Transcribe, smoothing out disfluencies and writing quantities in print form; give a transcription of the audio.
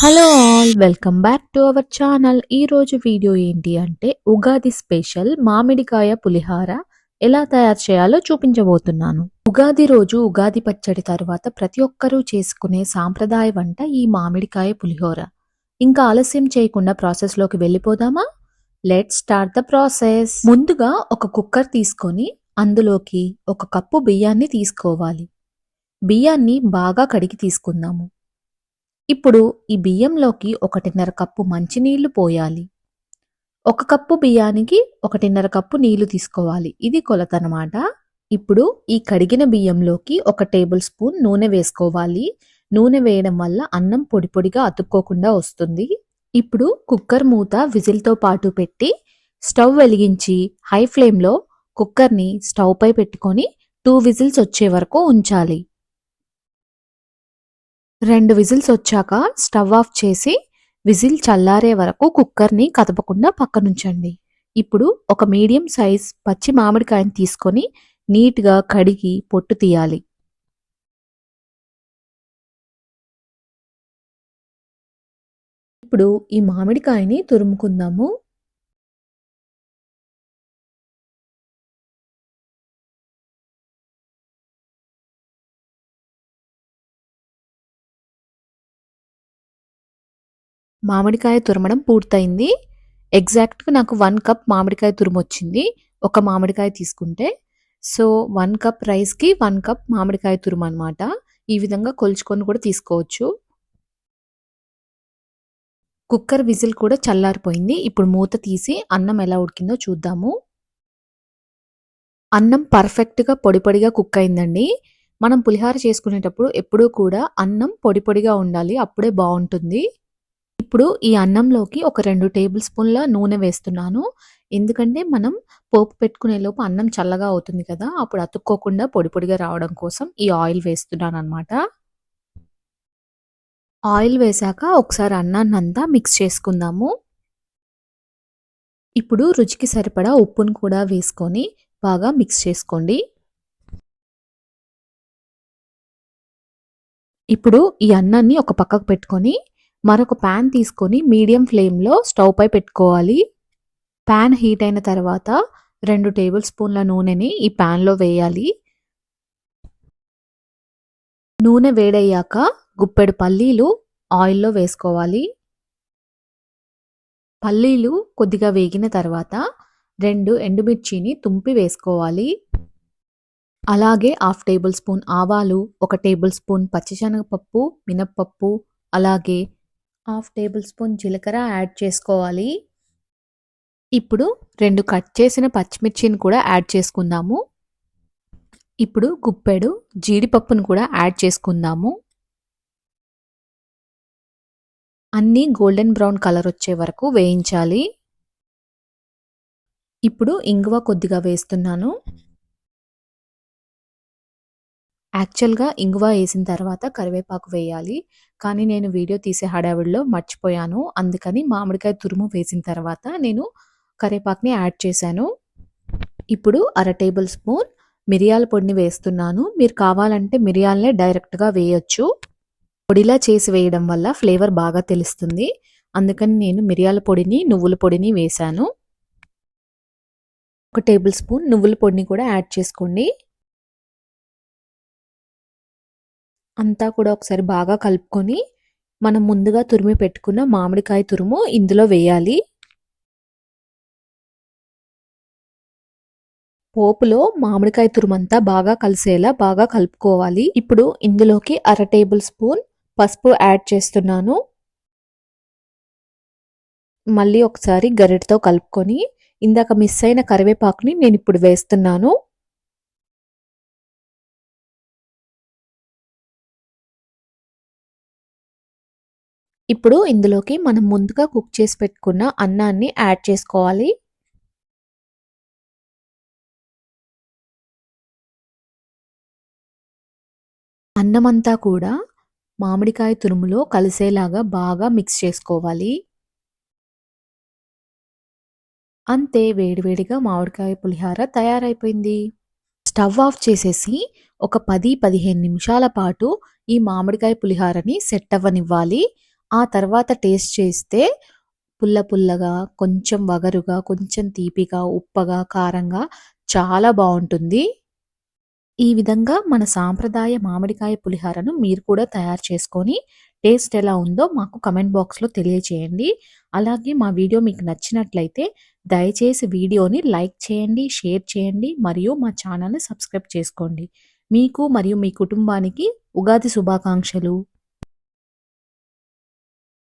Hello all welcome back to our channel. ఈరోజు video ఏంటి అంటే ఉగాది స్పెషల్ మామిడికాయ పులిహార ఎలా తయారు చేయాలో చూపించబోతున్నాను. ఉగాది రోజు ఉగాది పచ్చడి తర్వాత ప్రతి ఒక్కరూ చేసుకునే సాంప్రదాయ వంట ఈ మామిడికాయ పులిహోర. ఇంకా ఆలస్యం చేయకుండా ప్రాసెస్లోకి వెళ్ళిపోదామా? Let's start the process. ముందుగా ఒక కుక్కర్ తీసుకొని అందులోకి 1 కప్పు బియ్యాన్ని తీసుకోవాలి. బియ్యాన్ని బాగా కడిగి తీసుకుందాము. ఇప్పుడు ఈ బియ్యంలోకి 1.5 కప్పు మంచినీళ్లు పోయాలి. 1 కప్పు బియ్యానికి 1.5 కప్పు నీళ్లు తీసుకోవాలి. ఇది కొలత అన్నమాట. ఇప్పుడు ఈ కడిగిన బియ్యంలోకి 1 టేబుల్ స్పూన్ నూనె వేసుకోవాలి. నూనె వేయడం వల్ల అన్నం పొడి పొడిగా అతుక్కోకుండా వస్తుంది. ఇప్పుడు కుక్కర్ మూత విజిల్తో పాటు పెట్టి స్టవ్ వెలిగించి హై ఫ్లేమ్లో కుక్కర్ని స్టవ్ పై పెట్టుకొని 2 విజిల్స్ వచ్చే వరకు ఉంచాలి. 2 విజిల్స్ వచ్చాక స్టవ్ ఆఫ్ చేసి విజిల్ చల్లారే వరకు కుక్కర్ని కదపకుండా పక్కనుంచండి. ఇప్పుడు ఒక మీడియం సైజ్ పచ్చి మామిడికాయని తీసుకొని నీట్గా కడిగి పొట్టు తీయాలి. ఇప్పుడు ఈ మామిడికాయని తురుముకుందాము. మామిడికాయ తురమడం పూర్తయింది. ఎగ్జాక్ట్గా నాకు 1 కప్ మామిడికాయ తురుము వచ్చింది. ఒక మామిడికాయ తీసుకుంటే. సో 1 కప్ రైస్కి 1 కప్ మామిడికాయ తురుము అనమాట. ఈ విధంగా కొలుచుకొని కూడా తీసుకోవచ్చు. కుక్కర్ విజిల్ కూడా చల్లారిపోయింది. ఇప్పుడు మూత తీసి అన్నం ఎలా ఉడికిందో చూద్దాము. అన్నం పర్ఫెక్ట్గా పొడి పొడిగా కుక్ అయిందండి. మనం పులిహార చేసుకునేటప్పుడు ఎప్పుడూ కూడా అన్నం పొడి పొడిగా ఉండాలి, అప్పుడే బాగుంటుంది. ఇప్పుడు ఈ అన్నంలోకి ఒక 2 టేబుల్ స్పూన్ల నూనె వేస్తున్నాను. ఎందుకంటే మనం పోపు పెట్టుకునే లోపు అన్నం చల్లగా అవుతుంది కదా, అప్పుడు అతుక్కోకుండా పొడి పొడిగా రావడం కోసం ఈ ఆయిల్ వేస్తున్నాను అనమాట. ఆయిల్ వేశాక ఒకసారి అన్నాన్నంతా మిక్స్ చేసుకుందాము. ఇప్పుడు రుచికి సరిపడా ఉప్పును కూడా వేసుకొని బాగా మిక్స్ చేసుకోండి. ఇప్పుడు ఈ అన్నాన్ని ఒక పక్కకు పెట్టుకొని మరొక ప్యాన్ తీసుకొని మీడియం ఫ్లేమ్లో స్టవ్ పై పెట్టుకోవాలి. ప్యాన్ హీట్ అయిన తర్వాత 2 టేబుల్ స్పూన్ల నూనెని ఈ ప్యాన్లో వేయాలి. నూనె వేడయ్యాక గుప్పెడు పల్లీలు ఆయిల్లో వేసుకోవాలి. పల్లీలు కొద్దిగా వేగిన తర్వాత 2 ఎండుమిర్చిని తుంపి వేసుకోవాలి. అలాగే 1/2 టేబుల్ స్పూన్ ఆవాలు, 1 టేబుల్ స్పూన్ పచ్చిశనగపప్పు, మినప్పప్పు, అలాగే 1/2 టేబుల్ స్పూన్ జీలకర్ర యాడ్ చేసుకోవాలి. ఇప్పుడు 2 కట్ చేసిన పచ్చిమిర్చిని కూడా యాడ్ చేసుకుందాము. ఇప్పుడు గుప్పెడు జీడిపప్పును కూడా యాడ్ చేసుకుందాము. అన్నీ గోల్డెన్ బ్రౌన్ కలర్ వచ్చే వరకు వేయించాలి. ఇప్పుడు ఇంగువ కొద్దిగా వేస్తున్నాను. యాక్చువల్గా ఇంగువ వేసిన తర్వాత కరివేపాకు వేయాలి, కానీ నేను వీడియో తీసే హడావిడిలో మర్చిపోయాను. అందుకని మామిడికాయ తురుము వేసిన తర్వాత నేను కరివేపాకుని యాడ్ చేశాను. ఇప్పుడు 1/2 టేబుల్ స్పూన్ మిరియాల పొడిని వేస్తున్నాను. మీరు కావాలంటే మిరియాలనే డైరెక్ట్గా వేయొచ్చు. పొడిలా చేసి వేయడం వల్ల ఫ్లేవర్ బాగా తెలుస్తుంది. అందుకని నేను మిరియాల పొడిని, నువ్వుల పొడిని వేశాను. 1 టేబుల్ స్పూన్ నువ్వుల పొడిని కూడా యాడ్ చేసుకోండి. అంతా కూడా ఒకసారి బాగా కలుపుకొని మనం ముందుగా తురిమి పెట్టుకున్న మామిడికాయ తురుము ఇందులో వేయాలి. పోపులో మామిడికాయ తురుమంతా బాగా కలిసేలా బాగా కలుపుకోవాలి. ఇప్పుడు ఇందులోకి 1/2 టేబుల్ స్పూన్ పసుపు యాడ్ చేస్తున్నాను. మళ్ళీ ఒకసారి గరిటెతో కలుపుకొని ఇందాక మిస్ అయిన కరివేపాకుని నేను ఇప్పుడు వేస్తున్నాను. ఇప్పుడు ఇందులోకి మనం ముందుగా కుక్ చేసి పెట్టుకున్న అన్నాన్ని యాడ్ చేసుకోవాలి. అన్నమంతా కూడా మామిడికాయ తురుములో కలిసేలాగా బాగా మిక్స్ చేసుకోవాలి. అంతే, వేడివేడిగా మామిడికాయ పులిహార తయారైపోయింది. స్టవ్ ఆఫ్ చేసేసి ఒక 10-15 నిమిషాల పాటు ఈ మామిడికాయ పులిహారని సెట్ అవ్వనివ్వాలి. ఆ తర్వాత టేస్ట్ చేస్తే పుల్ల పుల్లగా, కొంచెం వగరుగా, కొంచెం తీపిగా, ఉప్పగా, కారంగా చాలా బావుంటుంది. ఈ విధంగా మన సాంప్రదాయ మామిడికాయ పులిహారను మీరు కూడా తయారు చేసుకొని టేస్ట్ ఎలా ఉందో మాకు కమెంట్ బాక్స్‌లో తెలియచేయండి. అలాగే మా వీడియో మీకు నచ్చినట్లయితే దయచేసి వీడియోని లైక్ చేయండి, షేర్ చేయండి మరియు మా ఛానల్‌ని సబ్స్క్రైబ్ చేసుకోండి. మీకు మరియు మీ కుటుంబానికి ఉగాది శుభాకాంక్షలు.